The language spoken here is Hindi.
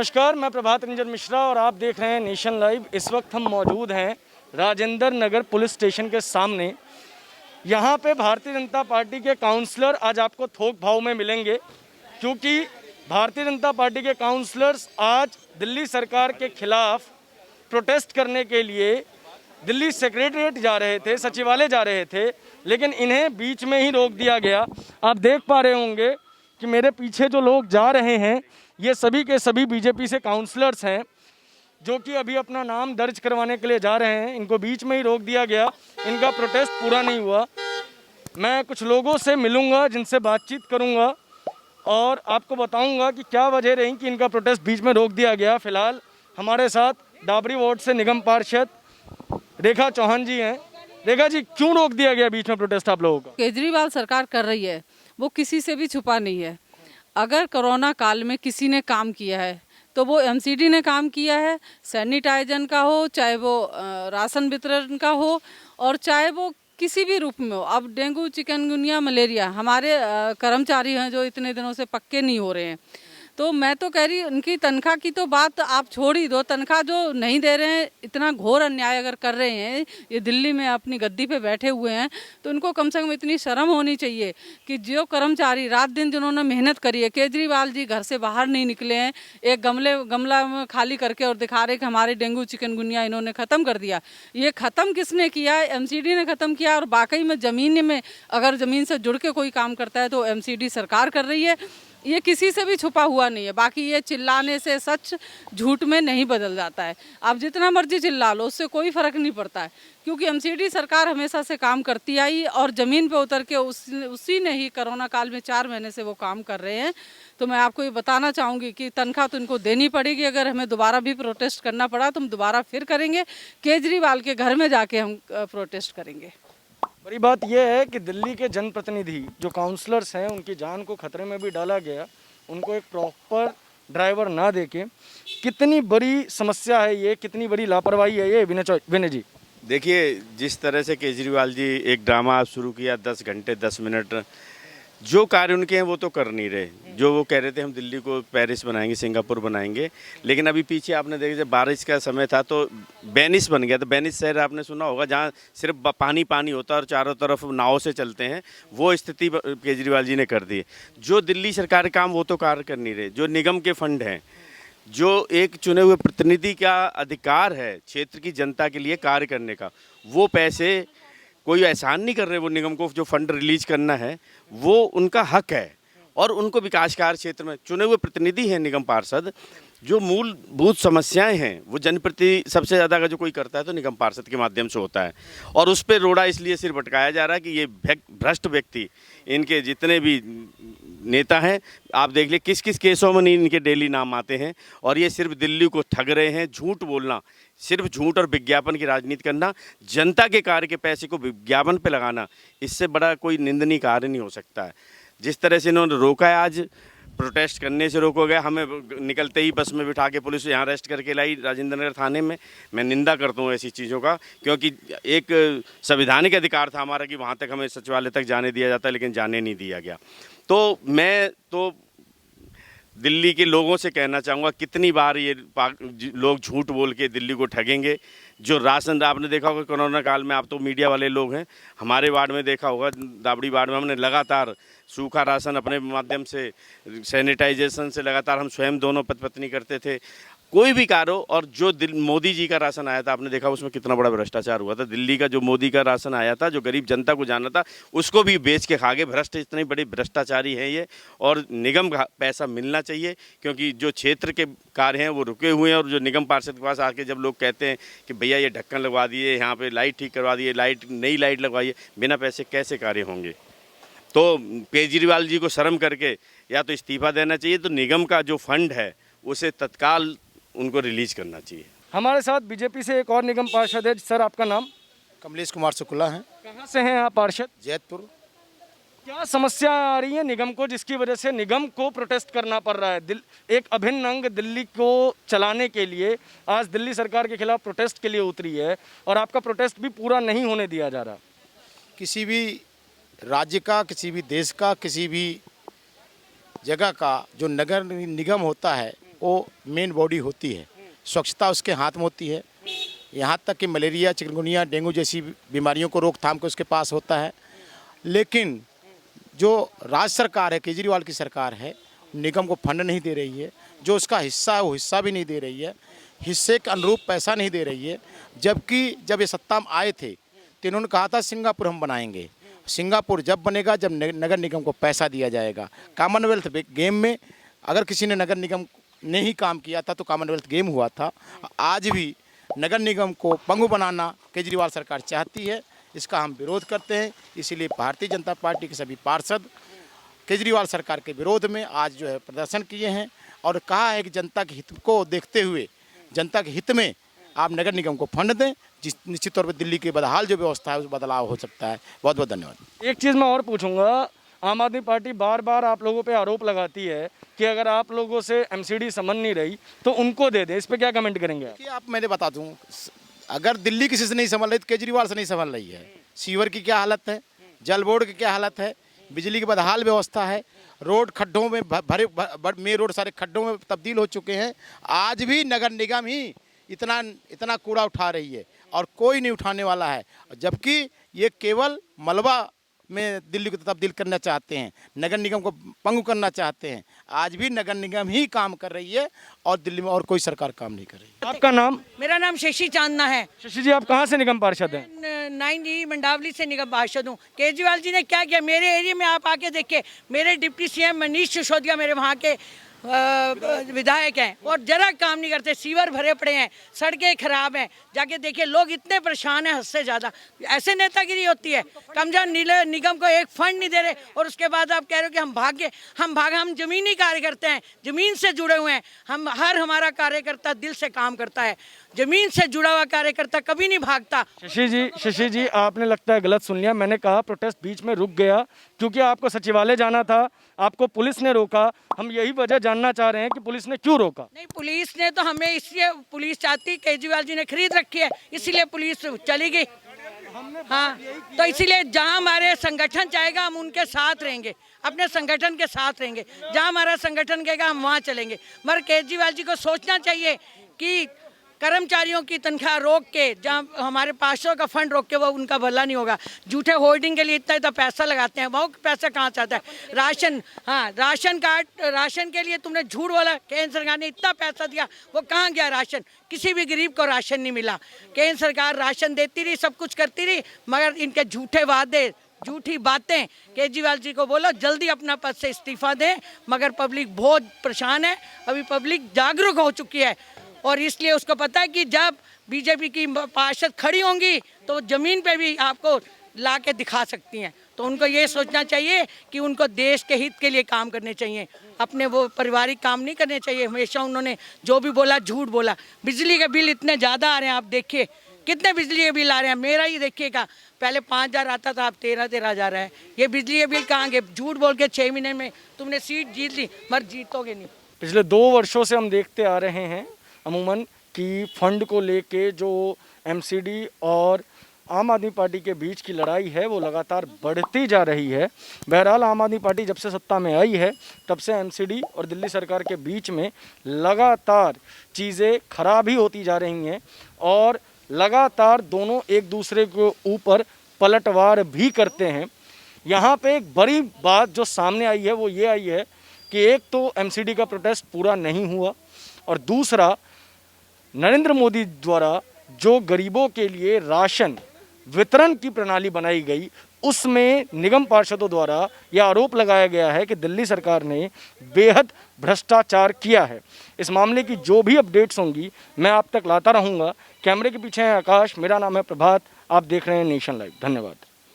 नमस्कार, मैं प्रभात रंजन मिश्रा और आप देख रहे हैं नेशन लाइव। इस वक्त हम मौजूद हैं राजेंद्र नगर पुलिस स्टेशन के सामने। यहाँ पे भारतीय जनता पार्टी के काउंसलर आज आपको थोक भाव में मिलेंगे, क्योंकि भारतीय जनता पार्टी के काउंसलर्स आज दिल्ली सरकार के खिलाफ प्रोटेस्ट करने के लिए दिल्ली सेक्रेटरीट जा रहे थे, सचिवालय जा रहे थे, लेकिन इन्हें बीच में ही रोक दिया गया। आप देख पा रहे होंगे कि मेरे पीछे जो लोग जा रहे हैं ये सभी के सभी बीजेपी से काउंसलर्स हैं, जो कि अभी अपना नाम दर्ज करवाने के लिए जा रहे हैं। इनको बीच में ही रोक दिया गया, इनका प्रोटेस्ट पूरा नहीं हुआ। मैं कुछ लोगों से मिलूंगा, जिनसे बातचीत करूंगा और आपको बताऊंगा कि क्या वजह रही कि इनका प्रोटेस्ट बीच में रोक दिया गया। फिलहाल हमारे साथ डाबरी वार्ड से निगम पार्षद रेखा चौहान जी हैं। रेखा जी, क्यों रोक दिया गया बीच में प्रोटेस्ट आप लोगों का? केजरीवाल सरकार कर रही है, वो किसी से भी छुपा नहीं है। अगर कोरोना काल में किसी ने काम किया है तो वो एमसीडी ने काम किया है। सैनिटाइजर का हो, चाहे वो राशन वितरण का हो, और चाहे वो किसी भी रूप में हो। अब डेंगू, चिकनगुनिया, मलेरिया, हमारे कर्मचारी हैं जो इतने दिनों से पक्के नहीं हो रहे हैं। तो मैं तो कह रही, उनकी तनख्वाह की तो बात आप छोड़ ही दो। तनख्वाह जो नहीं दे रहे हैं, इतना घोर अन्याय अगर कर रहे हैं, ये दिल्ली में अपनी गद्दी पे बैठे हुए हैं, तो उनको कम से कम इतनी शर्म होनी चाहिए कि जो कर्मचारी रात दिन जिन्होंने मेहनत करी है। केजरीवाल जी घर से बाहर नहीं निकले हैं, एक गमला में खाली करके और दिखा रहे कि हमारे डेंगू चिकनगुनिया इन्होंने ख़त्म कर दिया। ये ख़त्म किसने किया है? एमसीडी ने ख़त्म किया। और वाकई में ज़मीन में अगर ज़मीन से जुड़ के कोई काम करता है तो एमसीडी सरकार कर रही है। ये किसी से भी छुपा हुआ नहीं है। बाकी ये चिल्लाने से सच झूठ में नहीं बदल जाता है। आप जितना मर्जी चिल्ला लो, उससे कोई फ़र्क नहीं पड़ता है, क्योंकि एमसीडी सरकार हमेशा से काम करती आई और ज़मीन पे उतर के उसी ने ही कोरोना काल में 4 महीने से वो काम कर रहे हैं। तो मैं आपको ये बताना चाहूँगी कि तनख्वाह तो इनको देनी पड़ेगी। अगर हमें दोबारा भी प्रोटेस्ट करना पड़ा तो हम दोबारा फिर करेंगे। केजरीवाल के घर में जाके हम प्रोटेस्ट करेंगे। बड़ी बात यह है कि दिल्ली के जनप्रतिनिधि जो काउंसलर्स हैं, उनकी जान को खतरे में भी डाला गया, उनको एक प्रॉपर ड्राइवर ना देके। कितनी बड़ी समस्या है ये, कितनी बड़ी लापरवाही है ये विनय जी? देखिए, जिस तरह से केजरीवाल जी एक ड्रामा शुरू किया, 10 घंटे 10 मिनट, जो कार्य उनके हैं वो तो कर नहीं रहे। जो वो कह रहे थे हम दिल्ली को पेरिस बनाएंगे, सिंगापुर बनाएंगे, लेकिन अभी पीछे आपने देखा जब बारिश का समय था तो वेनिस बन गया। तो वेनिस शहर आपने सुना होगा, जहाँ सिर्फ पानी पानी होता है और चारों तरफ नाव से चलते हैं, वो स्थिति केजरीवाल जी ने कर दी है। जो दिल्ली सरकार काम वो तो कार्य कर नहीं रहे। जो निगम के फंड हैं, जो एक चुने हुए प्रतिनिधि का अधिकार है क्षेत्र की जनता के लिए कार्य करने का, वो पैसे कोई एहसान नहीं कर रहे। वो निगम को जो फंड रिलीज करना है वो उनका हक है, और उनको विकास कार्य क्षेत्र में चुने हुए प्रतिनिधि हैं निगम पार्षद। जो मूलभूत समस्याएं हैं वो जनप्रति सबसे ज़्यादा अगर जो कोई करता है तो निगम पार्षद के माध्यम से होता है, और उस पर रोड़ा इसलिए सिर भटकाया जा रहा है कि ये भ्रष्ट व्यक्ति, इनके जितने भी नेता हैं, आप देख लिए किस किस केसों में नहीं इनके डेली नाम आते हैं, और ये सिर्फ दिल्ली को ठग रहे हैं। झूठ बोलना, सिर्फ झूठ और विज्ञापन की राजनीति करना, जनता के कार्य के पैसे को विज्ञापन पे लगाना, इससे बड़ा कोई निंदनीय कार्य नहीं हो सकता है। जिस तरह से इन्होंने रोका है, आज प्रोटेस्ट करने से रोका गया, हमें निकलते ही बस में बिठा के पुलिस यहाँ अरेस्ट करके लाई राजेंद्र नगर थाने में। मैं निंदा करता हूँ ऐसी चीज़ों का, क्योंकि एक संवैधानिक अधिकार था हमारा कि वहाँ तक हमें सचिवालय तक जाने दिया जाता है, लेकिन जाने नहीं दिया गया। तो मैं तो दिल्ली के लोगों से कहना चाहूँगा, कितनी बार ये लोग झूठ बोल के दिल्ली को ठगेंगे। जो राशन आपने देखा होगा कोरोना काल में, आप तो मीडिया वाले लोग हैं, हमारे वार्ड में देखा होगा, दाबड़ी वार्ड में हमने लगातार सूखा राशन अपने माध्यम से, सैनिटाइजेशन से लगातार हम स्वयं दोनों पति पत्नी करते थे। कोई भी कार्य हो, और जो मोदी जी का राशन आया था आपने देखा उसमें कितना बड़ा भ्रष्टाचार हुआ था। दिल्ली का जो मोदी का राशन आया था, जो गरीब जनता को जाना था, उसको भी बेच के खा गए। भ्रष्ट, इतने बड़े भ्रष्टाचारी हैं ये, और निगम का पैसा मिलना चाहिए, क्योंकि जो क्षेत्र के कार्य हैं वो रुके हुए हैं। और जो निगम पार्षद के पास आके जब लोग कहते हैं कि भैया ये ढक्कन लगवा दिए, यहाँ पे लाइट ठीक करवा दिए, नई लाइट लगवाइए, बिना पैसे कैसे कार्य होंगे? तो केजरीवाल जी को शर्म करके या तो इस्तीफा देना चाहिए, तो निगम का जो फंड है उसे तत्काल उनको रिलीज करना चाहिए। हमारे साथ बीजेपी से एक और निगम पार्षद है। सर, आपका नाम? कमलेश कुमार शुक्ला है। कहाँ से हैं आप पार्षद? जैतपुर। क्या समस्या आ रही है निगम को, जिसकी वजह से निगम को प्रोटेस्ट करना पड़ रहा है? एक अभिन्न अंग दिल्ली को चलाने के लिए आज दिल्ली सरकार के खिलाफ प्रोटेस्ट के लिए उतरी है, और आपका प्रोटेस्ट भी पूरा नहीं होने दिया जा रहा। किसी भी राज्य का, किसी भी देश का, किसी भी जगह का जो नगर निगम होता है, वो मेन बॉडी होती है, स्वच्छता उसके हाथ में होती है। यहाँ तक कि मलेरिया, चिकनगुनिया, डेंगू जैसी बीमारियों को रोकथाम के उसके पास होता है। लेकिन जो राज्य सरकार है, केजरीवाल की सरकार है, निगम को फंड नहीं दे रही है, जो उसका हिस्सा है वो हिस्सा भी नहीं दे रही है, हिस्से के अनुरूप पैसा नहीं दे रही है। जबकि जब ये सत्ता में आए थे तो इन्होंने कहा था सिंगापुर हम बनाएंगे। सिंगापुर जब बनेगा जब नगर निगम को पैसा दिया जाएगा। कॉमनवेल्थ गेम में अगर किसी ने नगर निगम ने ही काम किया था तो कॉमनवेल्थ गेम हुआ था। आज भी नगर निगम को पंगु बनाना केजरीवाल सरकार चाहती है, इसका हम विरोध करते हैं। इसीलिए भारतीय जनता पार्टी के सभी पार्षद केजरीवाल सरकार के विरोध में आज जो है प्रदर्शन किए हैं और कहा है कि जनता के हित को देखते हुए, जनता के हित में आप नगर निगम को फंड दें, जिस निश्चित तौर पर दिल्ली की बदहाल जो व्यवस्था है उस बदलाव हो सकता है। बहुत बहुत धन्यवाद। एक चीज़ मैं और पूछूंगा, आम आदमी पार्टी बार बार आप लोगों पे आरोप लगाती है कि अगर आप लोगों से एमसीडी समझ नहीं रही तो उनको दे दे, इस पे क्या कमेंट करेंगे आप? कि आप मैंने बता दूं, अगर दिल्ली किसी से नहीं संभल रही तो केजरीवाल से नहीं संभल रही है। सीवर की क्या हालत है, जल बोर्ड की क्या हालत है, बिजली की बदहाल व्यवस्था है, रोड खड्डों में भरे मेन रोड सारे खड्डों में तब्दील हो चुके हैं। आज भी नगर निगम ही इतना कूड़ा उठा रही है और कोई नहीं उठाने वाला है, जबकि ये केवल मलबा में दिल्ली को तब्दील करना चाहते हैं, नगर निगम को पंगु करना चाहते हैं। आज भी नगर निगम ही काम कर रही है और दिल्ली में और कोई सरकार काम नहीं कर रही है। आपका नाम? मेरा नाम शशि चांदना है। शशि जी, आप कहाँ से निगम पार्षद हैं? 9D मंडावली से निगम पार्षद हूँ। केजरीवाल जी ने क्या किया मेरे एरिया में, आप आके देखिए। मेरे डिप्टी सीएम मनीष सिसोदिया मेरे वहाँ के विधायक हैं और जरा काम नहीं करते। सीवर भरे पड़े हैं, सड़कें खराब हैं, जाके देखिए। लोग इतने परेशान हैं हद से ज़्यादा। ऐसे नेतागिरी होती है? कमजोर नीले निगम को एक फंड नहीं दे रहे और उसके बाद आप कह रहे हो कि हम जमीनी कार्य करते हैं, ज़मीन से जुड़े हुए हैं। हमारा कार्यकर्ता दिल से काम करता है, जमीन से जुड़ा हुआ कार्यकर्ता कभी नहीं भागता। शशि जी, आपने लगता है गलत सुन लिया। मैंने कहा प्रोटेस्ट बीच में रुक गया क्योंकि आपको सचिवालय जाना था, आपको पुलिस ने रोका। हम यही वजह जानना चाह रहे हैं कि पुलिस ने क्यों रोका? नहीं, पुलिस ने तो हमें इसलिए, पुलिस चाहती, केजरीवाल जी ने खरीद रखी है इसलिए पुलिस चली गई। हाँ, तो इसीलिए जहाँ हमारे संगठन चाहेगा हम उनके साथ रहेंगे, अपने संगठन के साथ रहेंगे। जहाँ हमारा संगठन कहेगा हम वहाँ चलेंगे। मगर केजरीवाल जी को सोचना चाहिए कि कर्मचारियों की तनख्वाह रोक के, जहाँ हमारे पार्षदों का फंड रोक के, वो उनका भला नहीं होगा। झूठे होर्डिंग के लिए इतना पैसा लगाते हैं, वो पैसा कहाँ से आता है? राशन, हाँ, राशन कार्ड, राशन के लिए तुमने झूठ बोला, केंद्र सरकार ने इतना पैसा दिया, वो कहाँ गया राशन? किसी भी गरीब को राशन नहीं मिला। केंद्र सरकार राशन देती रही, सब कुछ करती रही, मगर इनके झूठे वादे, झूठी बातें। केजरीवाल जी को बोलो जल्दी अपना पद से इस्तीफा दें, मगर पब्लिक बहुत परेशान है। अभी पब्लिक जागरूक हो चुकी है और इसलिए उसको पता है कि जब बीजेपी की पार्षद खड़ी होंगी तो ज़मीन पे भी आपको ला के दिखा सकती हैं। तो उनको ये सोचना चाहिए कि उनको देश के हित के लिए काम करने चाहिए, अपने वो पारिवारिक काम नहीं करने चाहिए। हमेशा उन्होंने जो भी बोला झूठ बोला। बिजली के बिल इतने ज़्यादा आ रहे हैं, आप देखिए कितने बिजली के बिल आ रहे हैं। मेरा ही देखिएगा, पहले 5,000 आता था, अब 13,000 है। ये बिजली के बिल कहाँ गए? झूठ बोल के 6 महीने में तुमने सीट जीत ली, मगर जीतोगे नहीं। पिछले 2 वर्षों से हम देखते आ रहे हैं अमूमन कि फंड को लेके जो एमसीडी और आम आदमी पार्टी के बीच की लड़ाई है वो लगातार बढ़ती जा रही है। बहरहाल आम आदमी पार्टी जब से सत्ता में आई है तब से एमसीडी और दिल्ली सरकार के बीच में लगातार चीज़ें खराब ही होती जा रही हैं और लगातार दोनों एक दूसरे के ऊपर पलटवार भी करते हैं। यहाँ पे एक बड़ी बात जो सामने आई है वो ये आई है कि एक तो एमसीडी का प्रोटेस्ट पूरा नहीं हुआ और दूसरा नरेंद्र मोदी द्वारा जो गरीबों के लिए राशन वितरण की प्रणाली बनाई गई उसमें निगम पार्षदों द्वारा यह आरोप लगाया गया है कि दिल्ली सरकार ने बेहद भ्रष्टाचार किया है। इस मामले की जो भी अपडेट्स होंगी मैं आप तक लाता रहूँगा। कैमरे के पीछे है आकाश, मेरा नाम है प्रभात, आप देख रहे हैं नेशन लाइव। धन्यवाद।